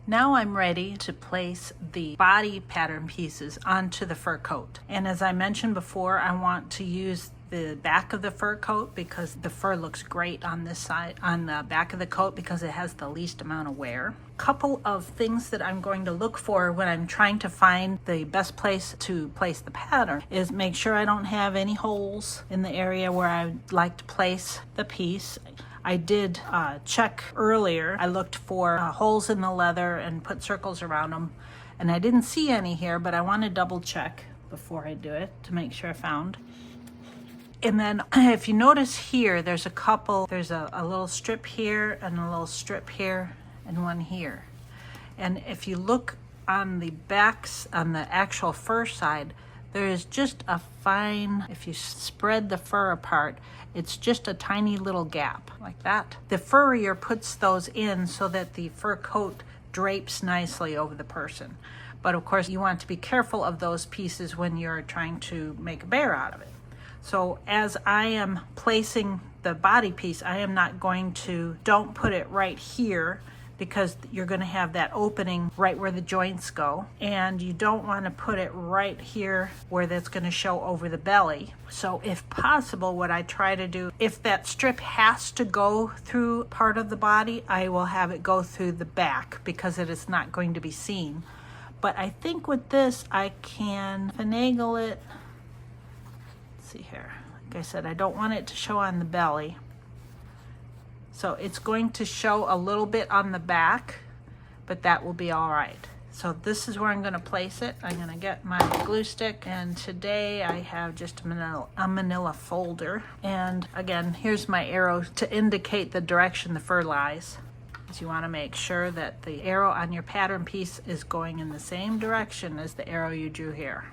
Now I'm ready to place the body pattern pieces onto the fur coat. And as I mentioned before, I want to use the back of the fur coat because the fur looks great on this side, on the back of the coat, because it has the least amount of wear. Couple of things that I'm going to look for when I'm trying to find the best place to place the pattern is make sure I don't have any holes in the area where I'd like to place the piece. I did check earlier. I looked for holes in the leather and put circles around them, and I didn't see any here, but I want to double check before I do it to make sure I found. And then if you notice here, there's a couple, there's a little strip here and a little strip here and one here. And if you look on the backs, on the actual fur side, there is just a fine, if you spread the fur apart, it's just a tiny little gap like that. The furrier puts those in so that the fur coat drapes nicely over the person. But of course you want to be careful of those pieces when you're trying to make a bear out of it. So as I am placing the body piece, I am not going to, don't put it right here, because you're going to have that opening right where the joints go, and you don't want to put it right here where that's going to show over the belly. So if possible, what I try to do, if that strip has to go through part of the body, I will have it go through the back because it is not going to be seen. But I think with this I can finagle it. Let's see here, like I said, I don't want it to show on the belly. So it's going to show a little bit on the back, but that will be all right. So this is where I'm going to place it. I'm going to get my glue stick, and today I have just a manila folder. And again, here's my arrow to indicate the direction the fur lies. So you want to make sure that the arrow on your pattern piece is going in the same direction as the arrow you drew here.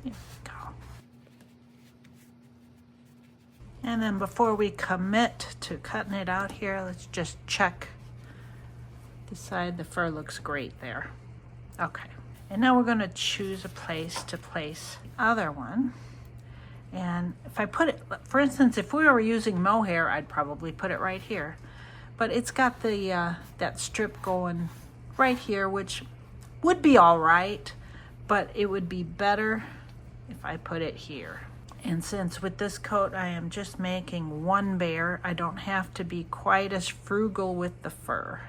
There we go. And then before we commit to cutting it out here, let's just check. Decide the fur looks great there. Okay. And now we're going to choose a place to place the other one. And if I put it, for instance, if we were using mohair, I'd probably put it right here. But it's got the that strip going right here, which would be all right, but it would be better if I put it here. And since with this coat I am just making one bear, I don't have to be quite as frugal with the fur.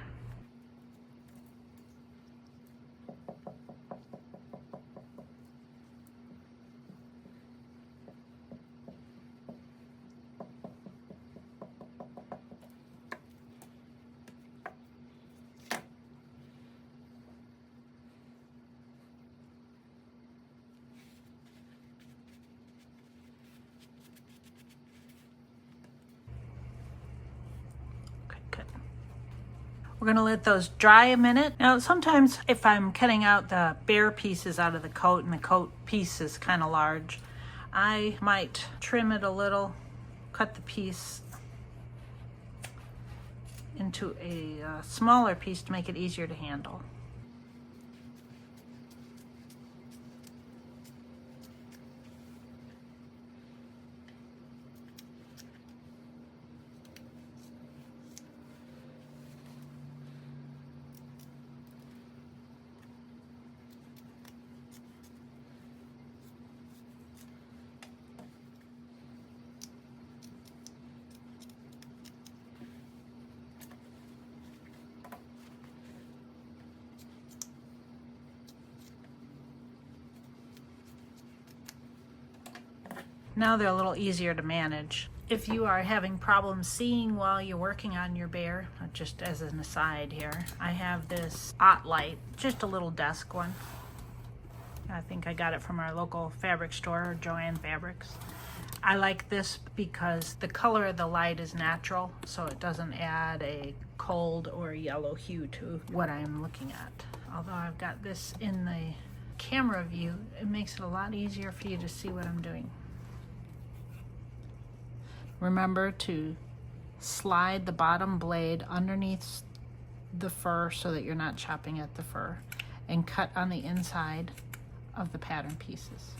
We're gonna let those dry a minute. Now, sometimes if I'm cutting out the bare pieces out of the coat and the coat piece is kind of large, I might trim it a little, cut the piece into a smaller piece to make it easier to handle. Now they're a little easier to manage. If you are having problems seeing while you're working on your bear, just as an aside here, I have this light, just a little desk one. I think I got it from our local fabric store, Joann Fabrics. I like this because the color of the light is natural, so it doesn't add a cold or yellow hue to what I'm looking at. Although I've got this in the camera view, it makes it a lot easier for you to see what I'm doing. Remember to slide the bottom blade underneath the fur so that you're not chopping at the fur, and cut on the inside of the pattern pieces.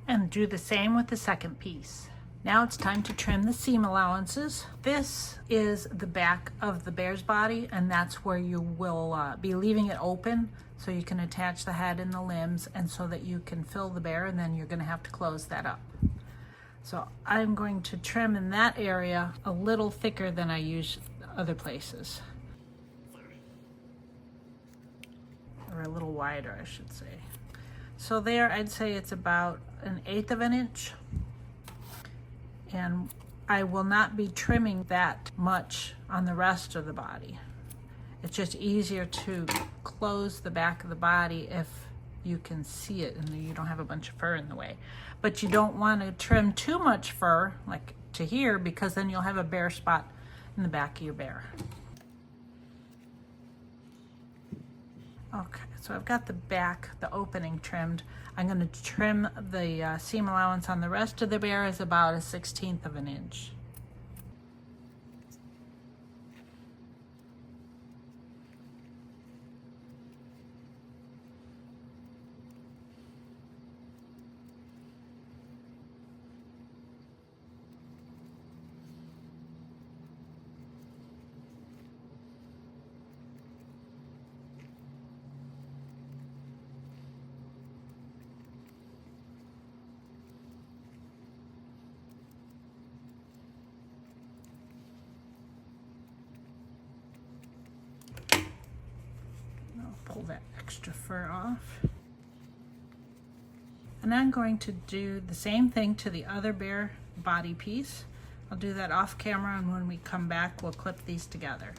And do the same with the second piece. Now it's time to trim the seam allowances. This is the back of the bear's body, and that's where you will be leaving it open so you can attach the head and the limbs, and so that you can fill the bear, and then you're going to have to close that up. So I'm going to trim in that area a little thicker than I use other places. Or a little wider, I should say. So there, I'd say it's about 1/8 of an inch. And I will not be trimming that much on the rest of the body. It's just easier to close the back of the body if you can see it and you don't have a bunch of fur in the way. But you don't want to trim too much fur, like to here, because then you'll have a bare spot in the back of your bear. Okay, so I've got the back, the opening trimmed. I'm going to trim the seam allowance on the rest of the bear is about 1/16 of an inch. Pull that extra fur off. And I'm going to do the same thing to the other bear body piece. I'll do that off camera, and when we come back, we'll clip these together.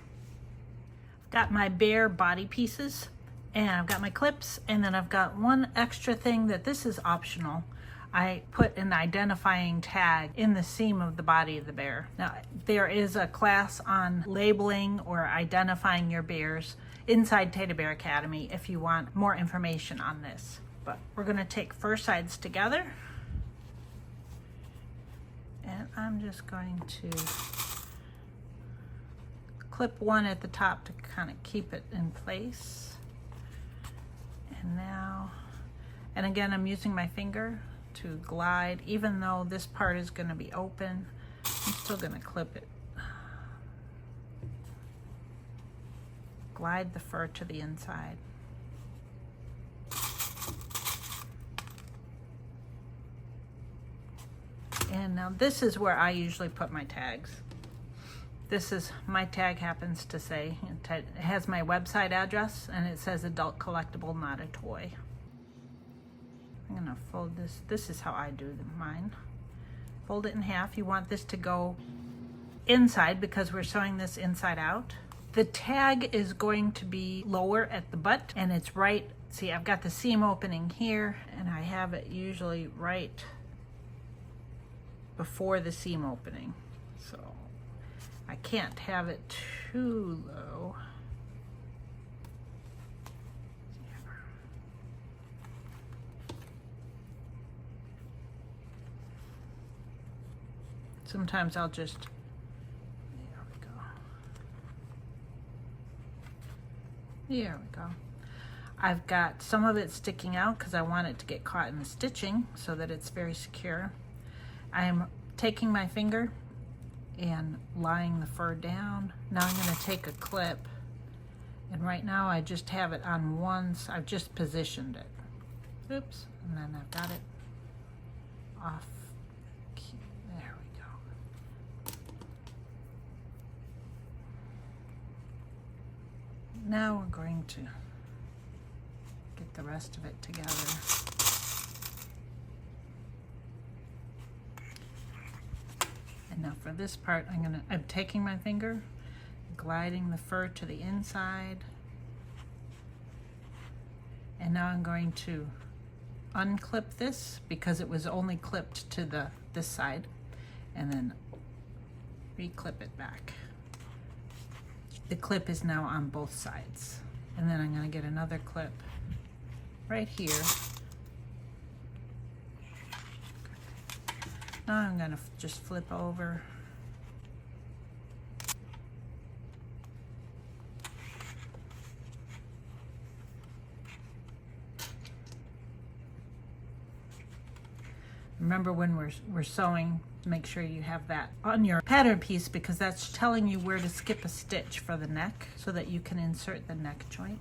I've got my bear body pieces, and I've got my clips, and then I've got one extra thing that this is optional. I put an identifying tag in the seam of the body of the bear. Now, there is a class on labeling or identifying your bears inside Teddy Bear Academy if you want more information on this. But we're going to take fur sides together, and I'm just going to clip one at the top to kind of keep it in place. And now, and again, I'm using my finger to glide. Even though this part is going to be open, I'm still going to clip it. Glide the fur to the inside. And now this is where I usually put my tags. This is, my tag happens to say, it has my website address, and it says adult collectible, not a toy. I'm gonna fold this. This is how I do mine. Fold it in half. You want this to go inside because we're sewing this inside out. The tag is going to be lower at the butt, and it's right, see, I've got the seam opening here, and I have it usually right before the seam opening. So I can't have it too low. Sometimes I'll just, there we go. There we go. I've got some of it sticking out because I want it to get caught in the stitching so that it's very secure. I am taking my finger and lying the fur down. Now I'm going to take a clip, and right now I just have it on one side. I've just positioned it. Oops, and then I've got it off. There we go. Now we're going to get the rest of it together. And now for this part, I'm taking my finger, gliding the fur to the inside. And now I'm going to unclip this because it was only clipped to this side, and then reclip it back. The clip is now on both sides. And then I'm going to get another clip right here. Now I'm going to just flip over. Remember, when we're sewing, make sure you have that on your pattern piece, because that's telling you where to skip a stitch for the neck so that you can insert the neck joint.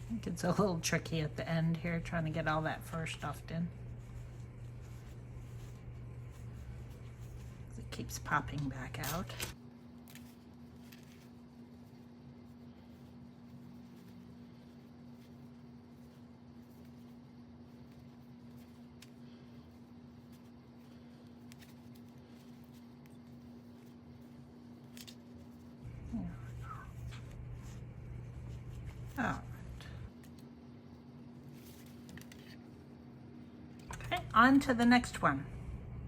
I think it's a little tricky at the end here, trying to get all that fur stuffed in. It keeps popping back out. Oh. On to the next one.